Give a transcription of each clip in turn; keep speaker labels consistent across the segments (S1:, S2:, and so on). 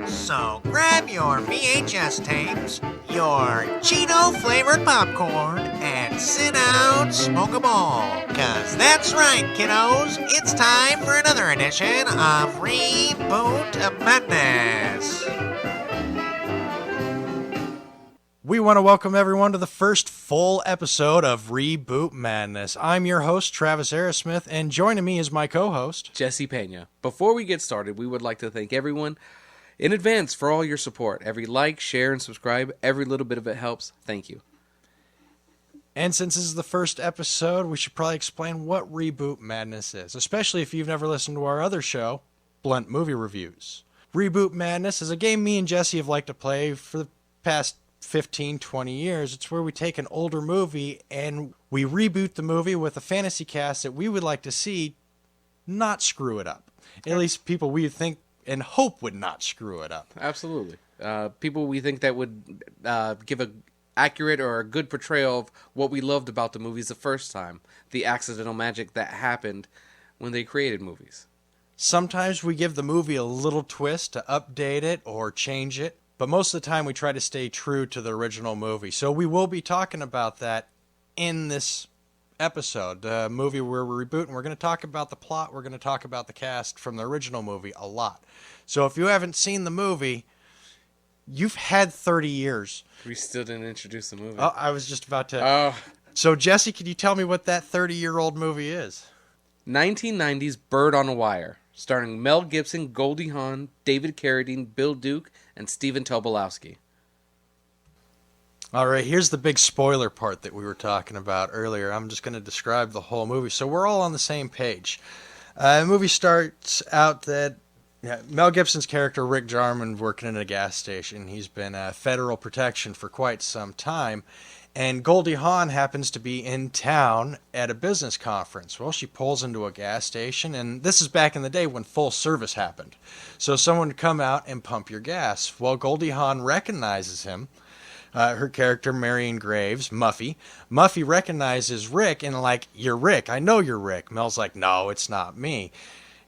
S1: So grab your VHS tapes, your Cheeto-flavored popcorn, and sit down, smoke a ball. Cause that's right, kiddos, it's time for another edition of Reboot Madness.
S2: We want to welcome everyone to the first full episode of Reboot Madness. I'm your host, Travis Aerosmith, and joining me is my co-host,
S3: Jesse Pena. Before we get started, we would like to thank everyone in advance for all your support. Every like, share, and subscribe, every little bit of it helps. Thank you.
S2: And since this is the first episode, we should probably explain what Reboot Madness is, especially if you've never listened to our other show, Blunt Movie Reviews. Reboot Madness is a game me and Jesse have liked to play for the past 15, 20 years. It's where we take an older movie and we reboot the movie with a fantasy cast that we would like to see not screw it up. At least people we think and hope would not screw it up.
S3: Absolutely. People we think that would give an accurate or a good portrayal of what we loved about the movies the first time. The accidental magic that happened when they created movies.
S2: Sometimes we give the movie a little twist to update it or change it. But most of the time we try to stay true to the original movie. So we will be talking about that in this episode. The movie where we're rebooting, we're going to talk about the plot. We're going to talk about the cast from the original movie a lot. So if you haven't seen the movie, you've had 30 years.
S3: We still didn't introduce the movie.
S2: Oh, I was just about to. So Jesse, can you tell me what that 30-year-old movie is?
S3: 1990's Bird on a Wire, starring Mel Gibson, Goldie Hawn, David Carradine, Bill Duke, and Stephen Tobolowsky.
S2: All right, here's the big spoiler part that we were talking about earlier. I'm just going to describe the whole movie, so we're all on the same page. The movie starts out that Mel Gibson's character, Rick Jarman, working in a gas station. He's been federal protection for quite some time. And Goldie Hawn happens to be in town at a business conference. Well, she pulls into a gas station, and this is back in the day when full service happened. So someone would come out and pump your gas. Well, Goldie Hawn recognizes him. Her character, Marion Graves, Muffy. Muffy recognizes Rick and like, "You're Rick. I know you're Rick." Mel's like, "No, it's not me."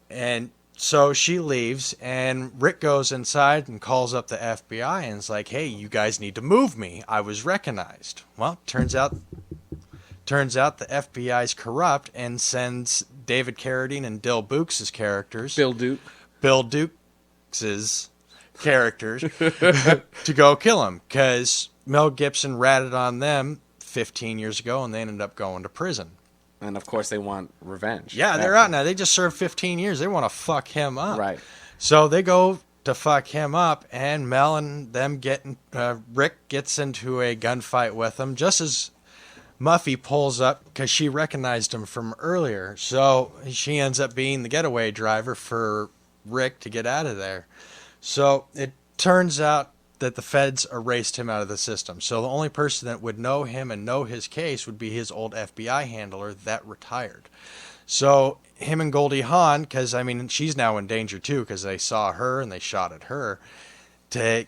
S2: And so she leaves, and Rick goes inside and calls up the FBI and is like, "Hey, you guys need to move me. I was recognized." Well, turns out the FBI's corrupt and sends David Carradine and Bill Duke's characters.
S3: Bill
S2: Duke's characters to go kill him because Mel Gibson ratted on them 15 years ago, and they ended up going to prison.
S3: And, of course, they want revenge.
S2: Yeah, they're out now. They just served 15 years. They want to fuck him up.
S3: Right.
S2: So they go to fuck him up, and Mel and them Rick gets into a gunfight with them just as Muffy pulls up because she recognized him from earlier. So she ends up being the getaway driver for Rick to get out of there. So it turns out that the feds erased him out of the system. So the only person that would know him and know his case would be his old FBI handler that retired. So him and Goldie Hawn, because, I mean, she's now in danger too because they saw her and they shot at her. To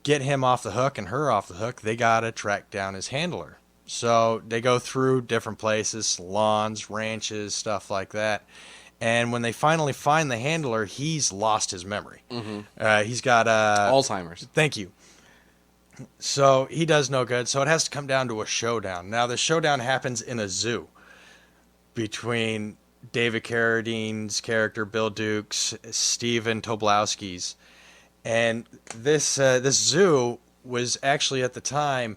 S2: get him off the hook and her off the hook, they got to track down his handler. So they go through different places, lawns, ranches, stuff like that. And when they finally find the handler, he's lost his memory. Mm-hmm. He's got
S3: Alzheimer's.
S2: Thank you. So he does no good. So it has to come down to a showdown. Now the showdown happens in a zoo between David Carradine's character, Bill Duke's, Stephen Tobolowsky's. And this zoo was actually at the time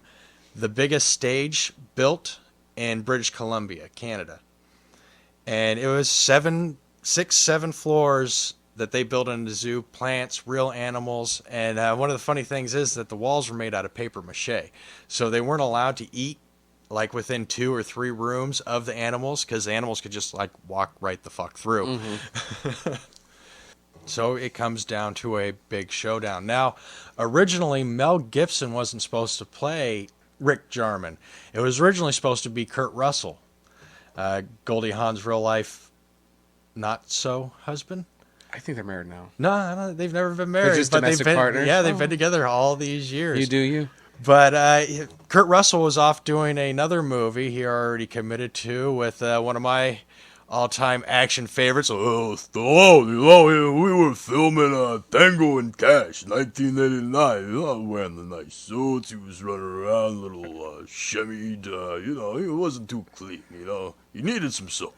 S2: the biggest stage built in British Columbia, Canada. And it was 7 floors that they built in the zoo, plants, real animals. And one of the funny things is that the walls were made out of paper mache. So they weren't allowed to eat like within 2 or 3 rooms of the animals because the animals could just like walk right the fuck through. Mm-hmm. So it comes down to a big showdown. Now, originally Mel Gibson wasn't supposed to play Rick Jarman. It was originally supposed to be Kurt Russell. Goldie Hawn's real life not so husband.
S3: I think they're married now.
S2: No, they've never been married.
S3: They're just domestic partners?
S2: Yeah, they've been together all these years.
S3: You do you.
S2: But Kurt Russell was off doing another movie he already committed to with one of my all-time action favorites. Oh, Stallone, we were filming Tango and Cash, 1989. Wearing the nice suits. He was running around, little shimmied. He wasn't too clean. He needed some soap.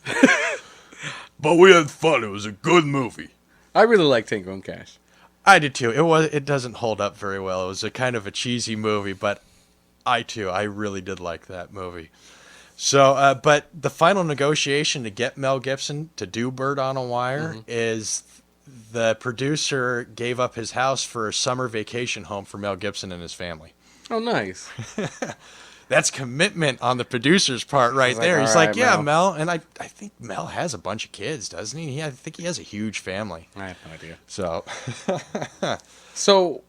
S2: But we had fun. It was a good movie.
S3: I really like Tango and Cash.
S2: I did too. It doesn't hold up very well. It was a kind of a cheesy movie, but I really did like that movie. So, but the final negotiation to get Mel Gibson to do Bird on a Wire is the producer gave up his house for a summer vacation home for Mel Gibson and his family.
S3: Oh, nice.
S2: That's commitment on the producer's part right there. He's like, yeah, Mel. And I think Mel has a bunch of kids, doesn't he? I think he has a huge family.
S3: I have no idea.
S2: So,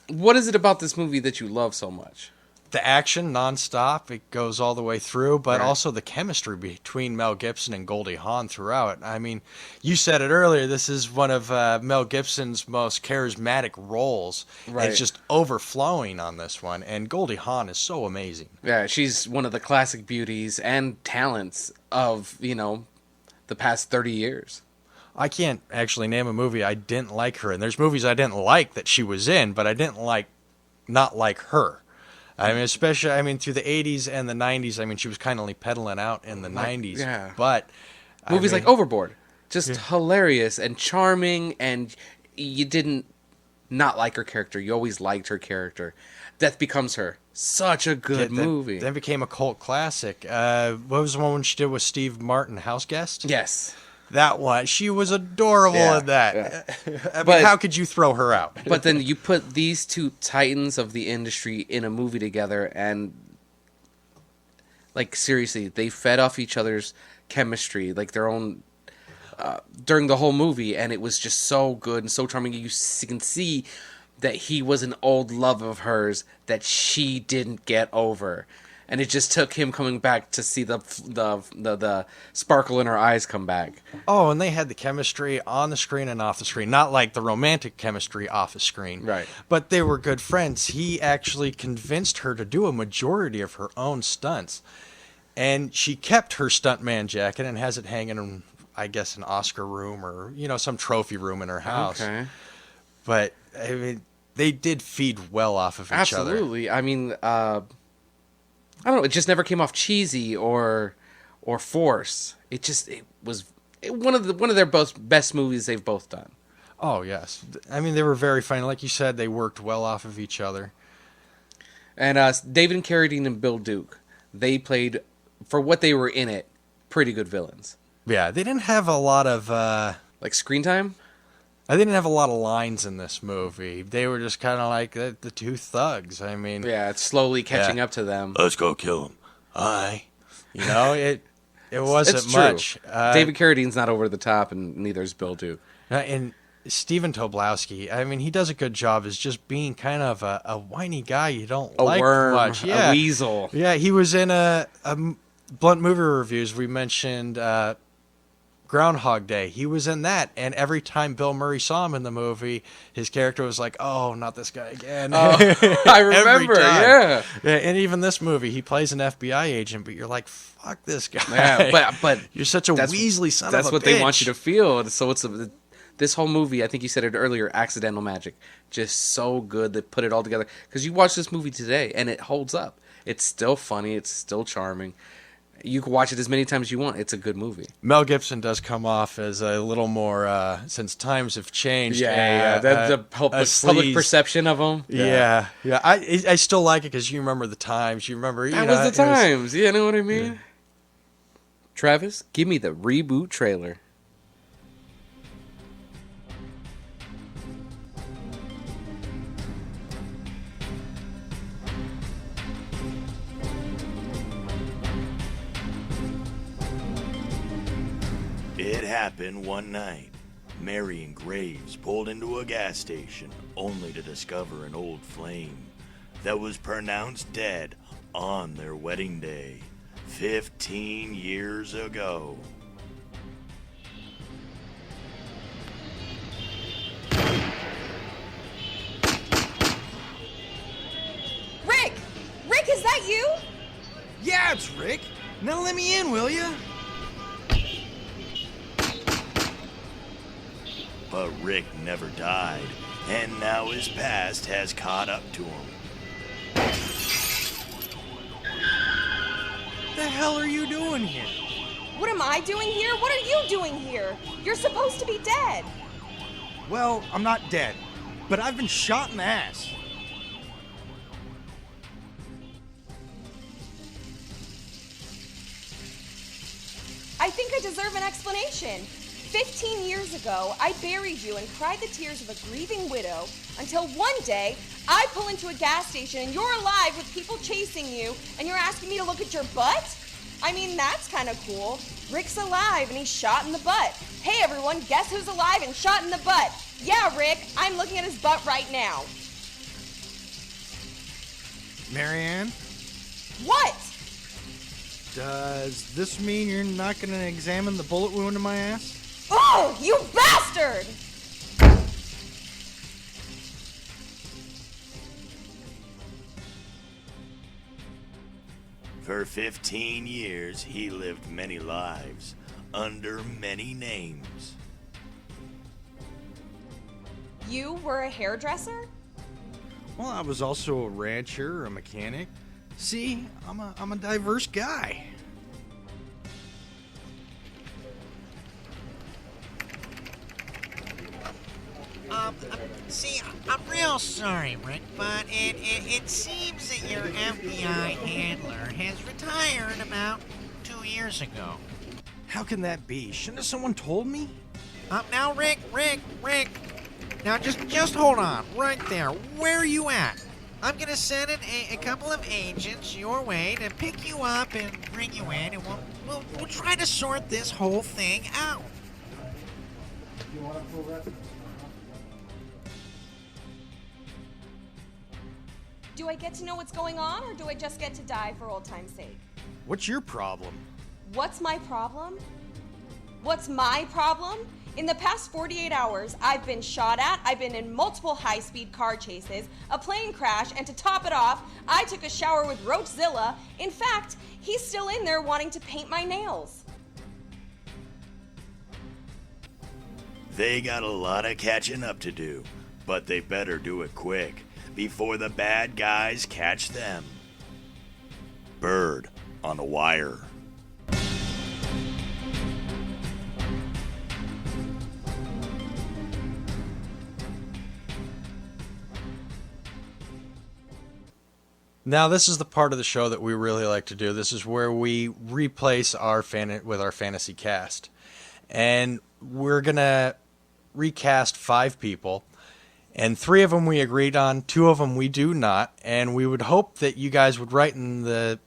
S3: what is it about this movie that you love so much?
S2: The action nonstop, it goes all the way through, but
S3: Right.
S2: also the chemistry between Mel Gibson and Goldie Hawn throughout. I mean, you said it earlier, this is one of Mel Gibson's most charismatic roles.
S3: Right.
S2: It's just overflowing on this one, and Goldie Hawn is so amazing.
S3: Yeah, she's one of the classic beauties and talents of, the past 30 years.
S2: I can't actually name a movie I didn't like her in. There's movies I didn't like that she was in, but I didn't not like her. I mean, especially, through the 80s and the 90s, she was kind of peddling out in the 90s.
S3: Yeah.
S2: But
S3: Movies like Overboard. Just hilarious and charming, and you didn't not like her character. You always liked her character. Death Becomes Her. Such a good movie.
S2: That became a cult classic. What was the one she did with Steve Martin, House Guest?
S3: Yes.
S2: That one. She was adorable in that.
S3: Yeah.
S2: But how could you throw her out?
S3: But then you put these two titans of the industry in a movie together, and seriously, they fed off each other's chemistry, their own during the whole movie, and it was just so good and so charming. You can see that he was an old love of hers that she didn't get over. And it just took him coming back to see the sparkle in her eyes come back.
S2: Oh, and they had the chemistry on the screen and off the screen. Not like the romantic chemistry off the screen.
S3: Right.
S2: But they were good friends. He actually convinced her to do a majority of her own stunts. And she kept her stuntman jacket and has it hanging in, I guess, an Oscar room or, some trophy room in her house.
S3: Okay.
S2: But, they did feed well off of each other.
S3: Absolutely. I don't know. It just never came off cheesy or forced. It was one of their best movies they've both done.
S2: Oh yes, they were very funny. Like you said, they worked well off of each other.
S3: And David Carradine and Bill Duke, they played, for what they were in it, pretty good villains.
S2: Yeah, they didn't have a lot of
S3: screen time.
S2: They didn't have a lot of lines in this movie. They were just kind of like the two thugs.
S3: Yeah, it's slowly catching up to them.
S2: Let's go kill him. Aye. It wasn't
S3: It's true.
S2: much.
S3: David Carradine's not over the top, and neither is Bill Duke.
S2: And Stephen Tobolowsky, he does a good job as just being kind of a whiny guy you don't
S3: A
S2: like
S3: worm,
S2: much.
S3: a weasel.
S2: Yeah, he was in a Blunt Movie Reviews. We mentioned Groundhog Day. He was in that, and every time Bill Murray saw him in the movie, his character was like, "Oh, not this guy again."
S3: I remember, yeah.
S2: And even this movie, he plays an FBI agent, but you're like, "Fuck this guy!"
S3: Yeah, but
S2: you're such a Weasley son of a bitch.
S3: That's what they want you to feel. And so this whole movie, I think you said it earlier, accidental magic, just so good. They put it all together because you watch this movie today, and it holds up. It's still funny. It's still charming. You can watch it as many times as you want. It's a good movie.
S2: Mel Gibson does come off as a little more, since times have changed.
S3: The public perception of him.
S2: Yeah. I still like it because you remember the times. You remember,
S3: That was the times. You know what I mean? Yeah. Travis, give me the reboot trailer.
S4: It happened one night. Mary and Graves pulled into a gas station only to discover an old flame that was pronounced dead on their wedding day 15 years ago.
S5: Rick! Rick, is that you?
S6: Yeah, it's Rick. Now let me in, will ya?
S4: But Rick never died, and now his past has caught up to him.
S2: The hell are you doing here?
S5: What am I doing here? What are you doing here? You're supposed to be dead.
S6: Well, I'm not dead, but I've been shot in the ass.
S5: I think I deserve an explanation. 15 years ago, I buried you and cried the tears of a grieving widow until one day I pull into a gas station and you're alive with people chasing you and you're asking me to look at your butt? I mean, that's kind of cool. Rick's alive and he's shot in the butt. Hey everyone, guess who's alive and shot in the butt? Yeah, Rick, I'm looking at his butt right now.
S6: Marianne,
S5: What?
S6: does this mean you're not going to examine the bullet wound in my ass?
S5: Oh, you bastard!
S4: For 15 years, he lived many lives, under many names.
S5: You were a hairdresser?
S6: Well, I was also a rancher, a mechanic. See, I'm a diverse guy.
S1: See, I'm real sorry, Rick, but it seems that your FBI handler has retired about 2 years ago.
S6: How can that be? Shouldn't someone told me?
S1: Now, Rick. Now, just hold on, right there. Where are you at? I'm gonna send in a couple of agents your way to pick you up and bring you in, and we'll try to sort this whole thing out.
S5: Do I get to know what's going on, or do I just get to die for old time's sake?
S6: What's your problem?
S5: What's my problem? What's my problem? In the past 48 hours, I've been shot at, I've been in multiple high-speed car chases, a plane crash, and to top it off, I took a shower with Roachzilla. In fact, he's still in there wanting to paint my nails.
S4: They got a lot of catching up to do, but they better do it quick before the bad guys catch them. Bird on a wire.
S2: Now, this is the part of the show that we really like to do. This is where we replace our fantasy cast. And we're going to recast 5 people. And 3 of them we agreed on, 2 of them we do not. And we would hope that you guys would write in the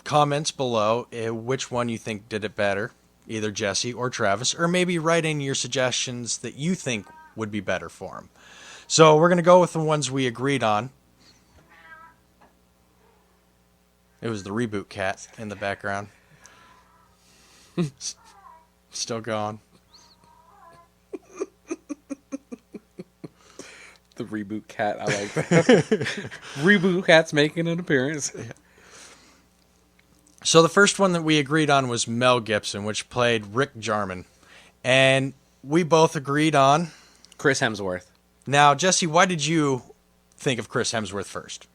S2: comments below which one you think did it better, either Jesse or Travis, or maybe write in your suggestions that you think would be better for them. So we're going to go with the ones we agreed on. It was the reboot cat in the background. Still going.
S3: The reboot cat, I like that. Reboot cat's making an appearance.
S2: Yeah. So the first one that we agreed on was Mel Gibson, which played Rick Jarman. And we both agreed on
S3: Chris Hemsworth.
S2: Now, Jesse, why did you think of Chris Hemsworth first?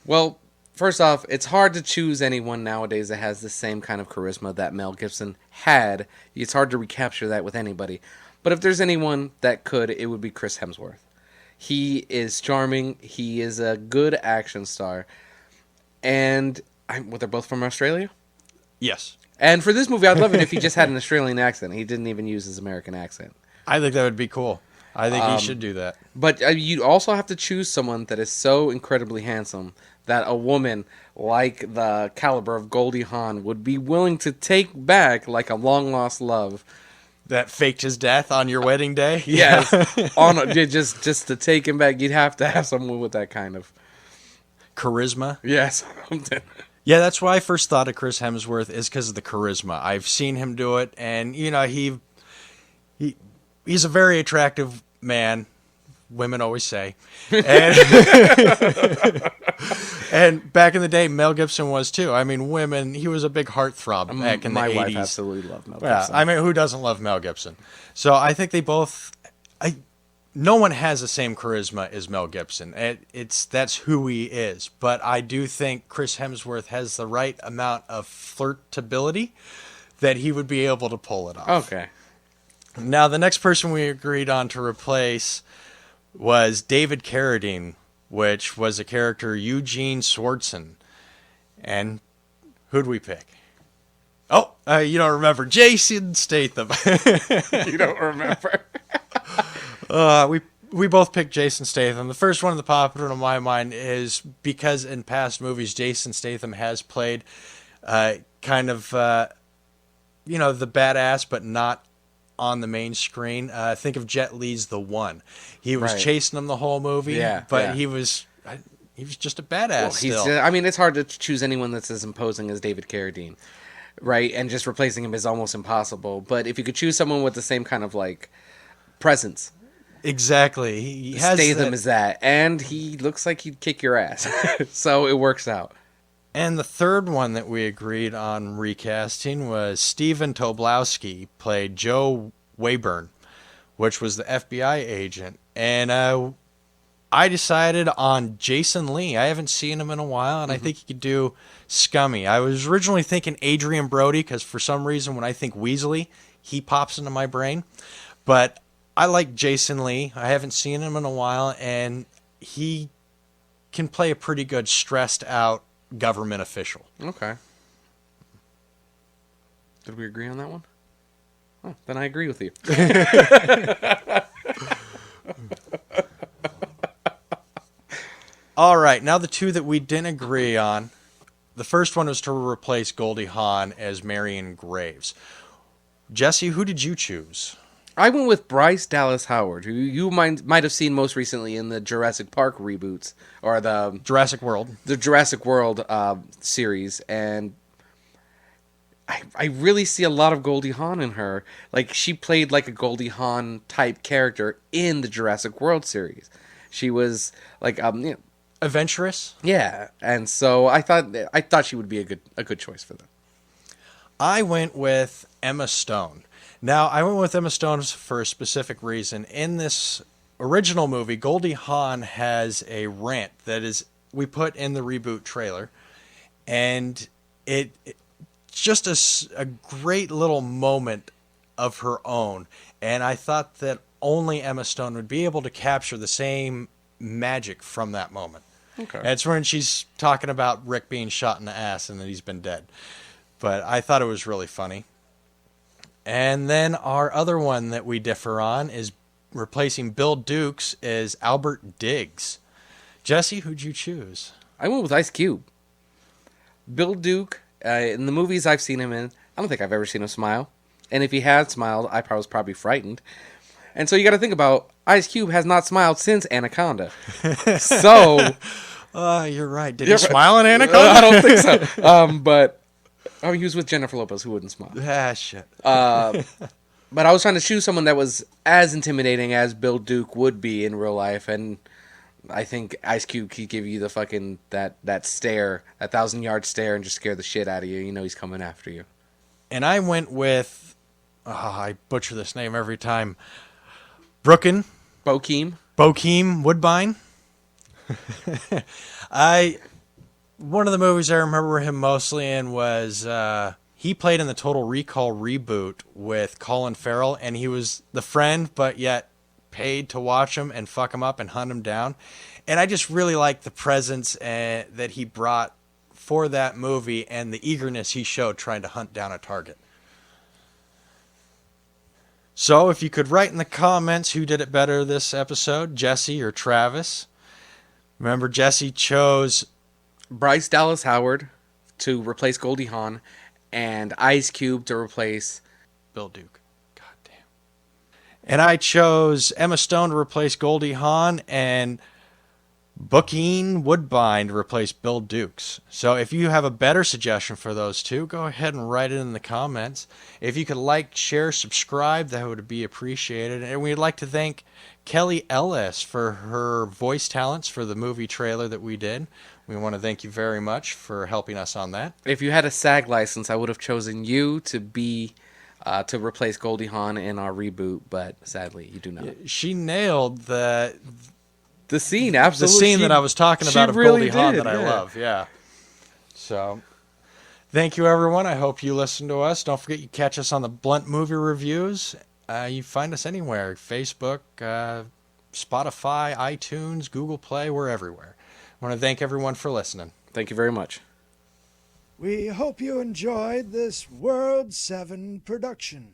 S3: Well, first off, it's hard to choose anyone nowadays that has the same kind of charisma that Mel Gibson had. It's hard to recapture that with anybody. But if there's anyone that could, it would be Chris Hemsworth. He is charming. He is a good action star. And they're both from Australia?
S2: Yes.
S3: And for this movie, I'd love it if he just had an Australian accent. He didn't even use his American accent.
S2: I think that would be cool. I think he should do that.
S3: But you also have to choose someone that is so incredibly handsome that a woman like the caliber of Goldie Hawn would be willing to take back like a long-lost love.
S2: That faked his death on your wedding day?
S3: Yes. Just to take him back, you'd have to have someone with that kind of
S2: charisma.
S3: Yes.
S2: Yeah, that's why I first thought of Chris Hemsworth is because of the charisma. I've seen him do it, and you know he's a very attractive man. Women always say, and, and back in the day, Mel Gibson was too. I mean, women. He was a big heartthrob back in the 80s.
S3: My wife absolutely loved Mel
S2: Yeah,
S3: Gibson.
S2: I mean, who doesn't love Mel Gibson? So I think they both. no one has the same charisma as Mel Gibson. That's who he is. But I do think Chris Hemsworth has the right amount of flirtability that he would be able to pull it off.
S3: Okay.
S2: Now, the next person we agreed on to replace was David Carradine, which was a character Eugene Swartzen. And who'd we pick? Oh, you don't remember. Jason Statham.
S3: You don't remember.
S2: We both picked Jason Statham. The first one that popped into my mind is because in past movies, Jason Statham has played kind of, the badass, but not on the main screen. Think of Jet Li's The One. He was chasing him the whole movie, but he was just a badass still.
S3: It's hard to choose anyone that's as imposing as David Carradine, right? And just replacing him is almost impossible. But if you could choose someone with the same kind of, like, presence.
S2: Exactly. He has
S3: Statham is that. And he looks like he'd kick your ass. So it works out.
S2: And the third one that we agreed on recasting was Stephen Tobolowsky played Joe Wayburn, which was the FBI agent. And I decided on Jason Lee. I haven't seen him in a while, and I think he could do Scummy. I was originally thinking Adrian Brody, because for some reason when I think Weasley, he pops into my brain. But I like Jason Lee. I haven't seen him in a while, and he can play a pretty good stressed out government official.
S3: Okay. Did we agree on that one? Oh, then I agree with you.
S2: All right, now the two that we didn't agree on. The first one was to replace Goldie Hawn as Marion Graves. Jesse, who did you choose?
S3: I went with Bryce Dallas Howard, who you might have seen most recently in the Jurassic Park reboots, or the
S2: Jurassic World.
S3: The Jurassic World series, and I really see a lot of Goldie Hawn in her. Like, she played like a Goldie Hawn type character in the Jurassic World series. She was like
S2: adventurous.
S3: Yeah, and so I thought she would be a good choice for them.
S2: I went with Emma Stone. Now, I went with Emma Stone for a specific reason. In this original movie, Goldie Hawn has a rant that we put in the reboot trailer, and it's just a great little moment of her own. And I thought that only Emma Stone would be able to capture the same magic from that moment.
S3: Okay.
S2: And it's when she's talking about Rick being shot in the ass and that he's been dead. But I thought it was really funny. And then our other one that we differ on is replacing Bill Dukes as Albert Diggs. Jesse, who'd you choose?
S3: I went with Ice Cube. Bill Duke, in the movies I've seen him in, I don't think I've ever seen him smile. And if he had smiled, I was probably frightened. And so you got to think about, Ice Cube has not smiled since Anaconda. So...
S2: you're right. Did he smile in Anaconda?
S3: I don't think so. But... Oh, he was with Jennifer Lopez, who wouldn't smile.
S2: Ah, shit.
S3: But I was trying to choose someone that was as intimidating as Bill Duke would be in real life, and I think Ice Cube could give you the fucking, that stare, that 1,000-yard stare, and just scare the shit out of you. You know he's coming after you.
S2: And I went with, I butcher this name every time, Bokeem Woodbine. One of the movies I remember him mostly in was he played in the Total Recall reboot with Colin Farrell, and he was the friend, but yet paid to watch him and fuck him up and hunt him down. And I just really liked the presence that he brought for that movie and the eagerness he showed trying to hunt down a target. So if you could write in the comments who did it better this episode, Jesse or Travis. Remember, Jesse chose
S3: Bryce Dallas Howard to replace Goldie Hawn, and Ice Cube to replace
S2: Bill Duke. God damn. And I chose Emma Stone to replace Goldie Hawn and Bokeem Woodbine to replace Bill Dukes. So if you have a better suggestion for those two, go ahead and write it in the comments. If you could like, share, subscribe, that would be appreciated. And we'd like to thank Kelly Ellis for her voice talents for the movie trailer that we did. We want to thank you very much for helping us on that.
S3: If you had a SAG license, I would have chosen you to be to replace Goldie Hawn in our reboot, but sadly, you do not.
S2: She nailed the
S3: scene,
S2: the
S3: absolutely.
S2: scene that I was talking
S3: she
S2: about of
S3: really
S2: Goldie Hawn
S3: did,
S2: that I
S3: yeah.
S2: love. Yeah. So, thank you, everyone. I hope you listen to us. Don't forget you catch us on the Blunt Movie Reviews. You find us anywhere. Facebook, Spotify, iTunes, Google Play. We're everywhere. I want to thank everyone for listening.
S3: Thank you very much.
S7: We hope you enjoyed this World 7 production.